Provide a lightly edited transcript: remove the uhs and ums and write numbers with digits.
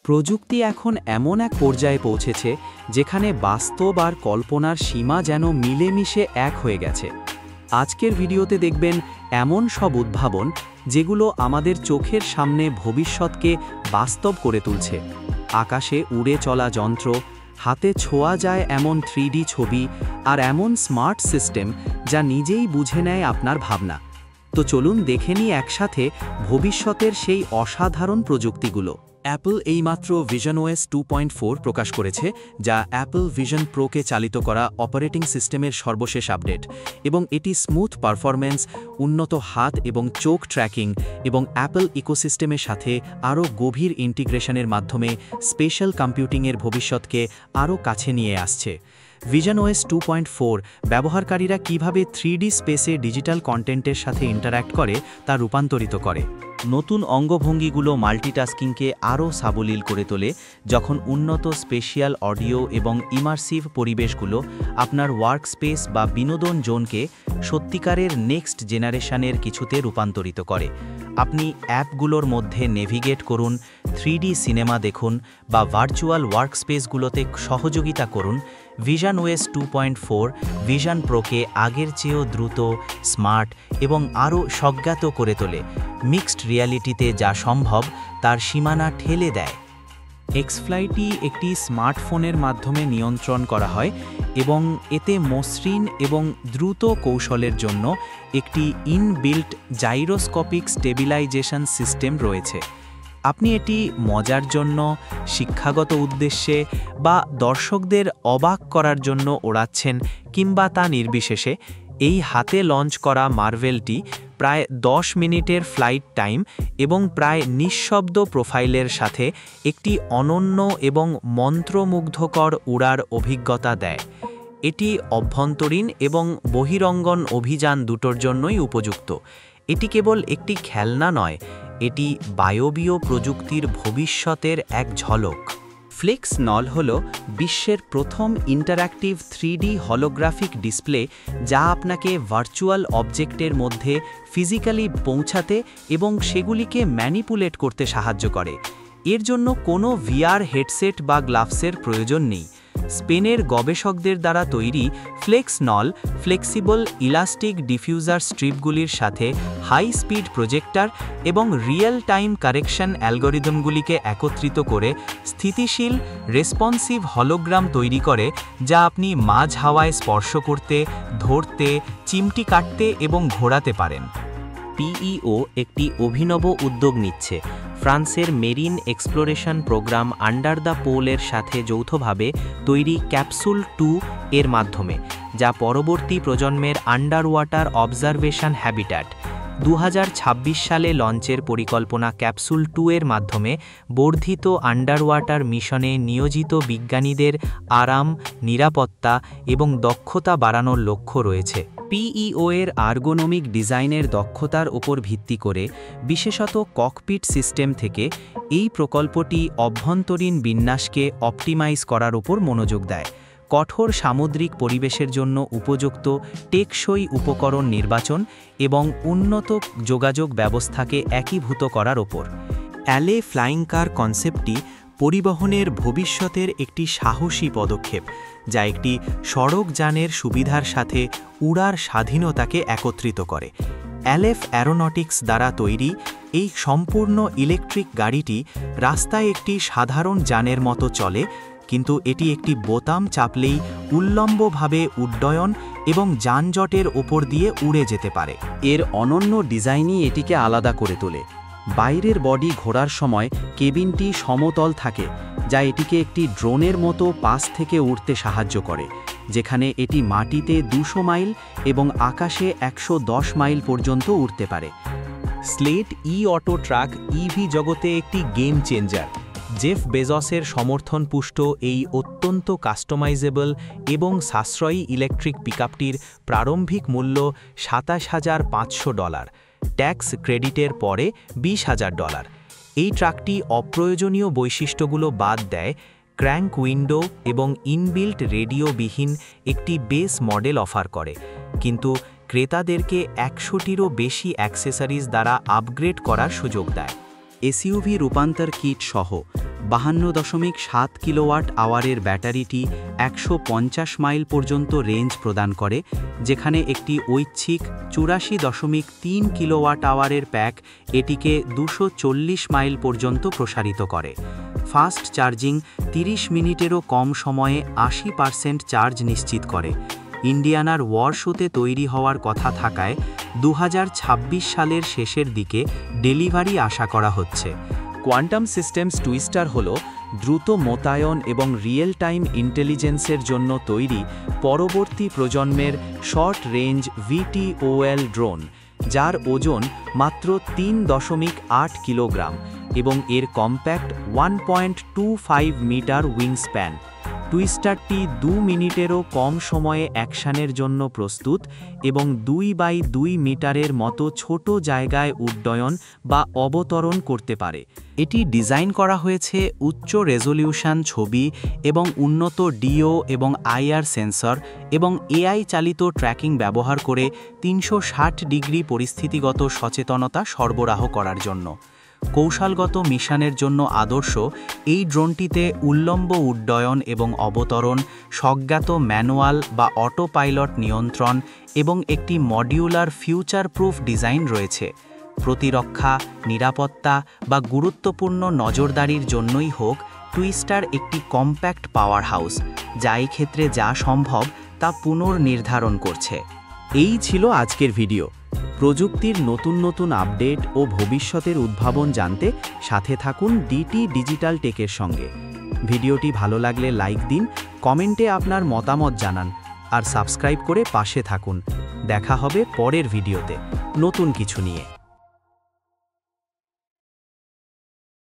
প্রযুক্তি এখন এমন এক পর্যায়ে পৌঁছেছে যেখানে বাস্তব আর কল্পনার সীমা যেন মিলেমিশে এক হয়ে গেছে। আজকের ভিডিওতে দেখবেন এমন সব উদ্ভাবন যেগুলো আমাদের চোখের সামনে ভবিষ্যৎকে বাস্তব করে তুলছে। আকাশে উড়ে চলা যন্ত্র, হাতে ছোঁয়া যায় এমন 3D ছবি আর এমন স্মার্ট সিস্টেম যা নিজেই বুঝে নেয় আপনার ভাবনা। তো চলুন দেখে নিই একসাথে ভবিষ্যতের সেই অসাধারণ প্রযুক্তিগুলো। অ্যাপল এইমাত্র ভিশনওএস 2.4 প্রকাশ করেছে, যা অ্যাপল ভিশন প্রোকে চালিত করা অপারেটিং সিস্টেমের সর্বশেষ আপডেট, এবং এটি স্মুথ পারফরম্যান্স, উন্নত হাত এবং চোখ ট্র্যাকিং এবং অ্যাপল ইকোসিস্টেমের সাথে আরও গভীর ইন্টিগ্রেশনের মাধ্যমে স্পেশাল কম্পিউটিংয়ের ভবিষ্যৎকে আরও কাছে নিয়ে আসছে। ভিশনওএস 2.4 ব্যবহারকারীরা কিভাবে 3D স্পেসে ডিজিটাল কন্টেন্টের সাথে ইন্টারঅ্যাক্ট করে তা রূপান্তরিত করে। নতুন অঙ্গভঙ্গিগুলো মাল্টিটাস্কিংকে আরও সাবলীল করে তোলে, যখন উন্নত স্পেশিয়াল অডিও এবং ইমার্সিভ পরিবেশগুলো আপনার ওয়ার্কস্পেস বা বিনোদন জোনকে সত্যিকারের নেক্সট জেনারেশনের কিছুতে রূপান্তরিত করে। আপনি অ্যাপগুলোর মধ্যে নেভিগেট করুন, 3D সিনেমা দেখুন বা ভার্চুয়াল ওয়ার্কস্পেসগুলোতে সহযোগিতা করুন। ভিশনওএস 2.4 ভিশন প্রোকে আগের চেয়েও দ্রুত, স্মার্ট এবং আরও স্বজ্ঞাত করে তোলে। মিক্সড রিয়ালিটিতে যা সম্ভব তার সীমানা ঠেলে দেয়। এক্সফ্লাইটি একটি স্মার্টফোনের মাধ্যমে নিয়ন্ত্রণ করা হয় এবং এতে মসৃণ এবং দ্রুত কৌশলের জন্য একটি ইনবিল্ট জাইরোস্কোপিক স্টেবিলাইজেশন সিস্টেম রয়েছে। আপনি এটি মজার জন্য, শিক্ষাগত উদ্দেশ্যে বা দর্শকদের অবাক করার জন্য ওড়াচ্ছেন কিংবা তা নির্বিশেষে, এই হাতে লঞ্চ করা মার্ভেলটি প্রায় 10 মিনিটের ফ্লাইট টাইম এবং প্রায় নিঃশব্দ প্রোফাইলের সাথে একটি অনন্য এবং মন্ত্রমুগ্ধকর উড়ার অভিজ্ঞতা দেয়। এটি অভ্যন্তরীণ এবং বহিরঙ্গন অভিযান দুটোর জন্যই উপযুক্ত। এটি কেবল একটি খেলনা নয়, এটি বায়বীয় প্রযুক্তির ভবিষ্যতের এক ঝলক। ফ্লেক্স নল হল বিশ্বের প্রথম ইন্টারঅ্যাক্টিভ 3D হলোগ্রাফিক ডিসপ্লে, যা আপনাকে ভার্চুয়াল অবজেক্টের মধ্যে ফিজিক্যালি পৌঁছাতে এবং সেগুলিকে ম্যানিপুলেট করতে সাহায্য করে। এর জন্য কোনো VR হেডসেট বা গ্লাভসের প্রয়োজন নেই। স্পেনের গবেষকদের দ্বারা তৈরি ফ্লেক্স নল ফ্লেক্সিবল ইলাস্টিক ডিফিউজার স্ট্রিপগুলির সাথে হাই স্পিড প্রজেক্টর এবং রিয়েল টাইম কারেকশন অ্যালগরিদমগুলিকে একত্রিত করে স্থিতিশীল রেসপন্সিভ হলোগ্রাম তৈরি করে, যা আপনি মাঝ হাওয়ায় স্পর্শ করতে, ধরতে, চিমটি কাটতে এবং ঘোরাতে পারেন। পিইও একটি অভিনব উদ্যোগ নিচ্ছে। ফ্রান্সের marine exploration programme under the পোলের সাথে যৌথভাবে তৈরি ক্যাপসুল 2 এর মাধ্যমে, যা পরবর্তী প্রজন্মের আন্ডার ওয়াটার অবজারভেশন হ্যাবিট্যাট। 2026 সালে লঞ্চের পরিকল্পনা ক্যাপসুল 2 এর মাধ্যমে বর্ধিত আন্ডার ওয়াটার মিশনে নিয়োজিত বিজ্ঞানীদের আরাম, নিরাপত্তা এবং দক্ষতা বাড়ানোর লক্ষ্য রয়েছে। পিইও এর আর্গোনমিক ডিজাইনের দক্ষতার উপর ভিত্তি করে, বিশেষত ককপিট সিস্টেম থেকে, এই প্রকল্পটি অভ্যন্তরীণ বিন্যাসকে অপটিমাইজ করার উপর মনোযোগ দেয়। কঠোর সামুদ্রিক পরিবেশের জন্য উপযুক্ত টেকসই উপকরণ নির্বাচন এবং উন্নত যোগাযোগ ব্যবস্থাকে একীভূত করার ওপর। অ্যালে ফ্লাইং কার কনসেপ্টটি পরিবহনের ভবিষ্যতের একটি সাহসী পদক্ষেপ, যা একটি সড়কযানের সুবিধার সাথে উড়ার স্বাধীনতাকে একত্রিত করে। অ্যালেফ অ্যারোনটিক্স দ্বারা তৈরি এই সম্পূর্ণ ইলেকট্রিক গাড়িটি রাস্তায় একটি সাধারণ যানের মতো চলে, কিন্তু এটি একটি বোতাম চাপলেই উল্লম্বভাবে উড্ডয়ন এবং যানজটের ওপর দিয়ে উড়ে যেতে পারে। এর অনন্য ডিজাইনই এটিকে আলাদা করে তোলে। বাইরের বডি ঘোরার সময় কেবিনটি সমতল থাকে, যা এটিকে একটি ড্রোনের মতো পাশ থেকে উড়তে সাহায্য করে, যেখানে এটি মাটিতে 200 মাইল এবং আকাশে 110 মাইল পর্যন্ত উড়তে পারে। স্লেট অটো ট্রাক ইভি জগতে একটি গেম চেঞ্জার। জেফ বেজসের সমর্থনপুষ্ট এই অত্যন্ত কাস্টমাইজেবল এবং সাশ্রয়ী ইলেকট্রিক পিকআপটির প্রারম্ভিক মূল্য $27,500, ট্যাক্স ক্রেডিটের পরে $20,000। এই ট্রাকটি অপ্রয়োজনীয় বৈশিষ্ট্যগুলো বাদ দেয়, ক্র্যাঙ্ক উইন্ডো এবং ইনবিল্ট রেডিওবিহীন একটি বেস মডেল অফার করে, কিন্তু ক্রেতাদেরকে 100টিরও বেশি অ্যাক্সেসরিজ দ্বারা আপগ্রেড করার সুযোগ দেয়। এসইউভি রূপান্তর কিট সহ 52.7 কিলোওয়াট আওয়ারের ব্যাটারিটি 150 মাইল পর্যন্ত রেঞ্জ প্রদান করে, যেখানে একটি ঐচ্ছিক 84.3 কিলোওয়াট আওয়ারের প্যাক এটিকে 240 মাইল পর্যন্ত প্রসারিত করে। ফাস্ট চার্জিং 30 মিনিটেরও কম সময়ে 80% চার্জ নিশ্চিত করে। ইন্ডিয়ানার ওয়ারশুতে তৈরি হওয়ার কথা থাকায় 2026 সালের শেষের দিকে ডেলিভারি আশা করা হচ্ছে। কোয়ান্টাম সিস্টেমস টুইস্টার হল দ্রুত মোতায়েন এবং রিয়েল টাইম ইন্টেলিজেন্সের জন্য তৈরি পরবর্তী প্রজন্মের শর্ট রেঞ্জ VTOL ড্রোন, যার ওজন মাত্র 3.8 কিলোগ্রাম এবং এর কম্প্যাক্ট 1.25 মিটার উইংস্প্যান। টুইস্টারটি 2 মিনিটেরও কম সময়ে অ্যাকশনের জন্য প্রস্তুত এবং 2x2 মিটারের মতো ছোট জায়গায় উড্ডয়ন বা অবতরণ করতে পারে। এটি ডিজাইন করা হয়েছে উচ্চ রেজোলিউশন ছবি এবং উন্নত DO এবং IR সেন্সর এবং AI চালিত ট্র্যাকিং ব্যবহার করে 360 ডিগ্রি পরিস্থিতিগত সচেতনতা সরবরাহ করার জন্য। কৌশলগত মিশনের জন্য আদর্শ, এই ড্রোনটিতে উল্লম্ব উড্ডয়ন এবং অবতরণ, স্বজ্ঞাত ম্যানুয়াল বা অটো পাইলট নিয়ন্ত্রণ এবং একটি মডিউলার ফিউচার প্রুফ ডিজাইন রয়েছে। প্রতিরক্ষা, নিরাপত্তা বা গুরুত্বপূর্ণ নজরদারির জন্যই হোক, টুইস্টার একটি কম্প্যাক্ট পাওয়ার হাউস, যা এই ক্ষেত্রে যা সম্ভব তা পুনর্নির্ধারণ করছে। এই ছিল আজকের ভিডিও। প্রযুক্তির নতুন নতুন আপডেট ও ভবিষ্যতের উদ্ভাবন জানতে সাথে থাকুন DT ডিজিটাল টেকের সঙ্গে। ভিডিওটি ভালো লাগলে লাইক দিন, কমেন্টে আপনার মতামত জানান আর সাবস্ক্রাইব করে পাশে থাকুন। দেখা হবে পরের ভিডিওতে নতুন কিছু নিয়ে।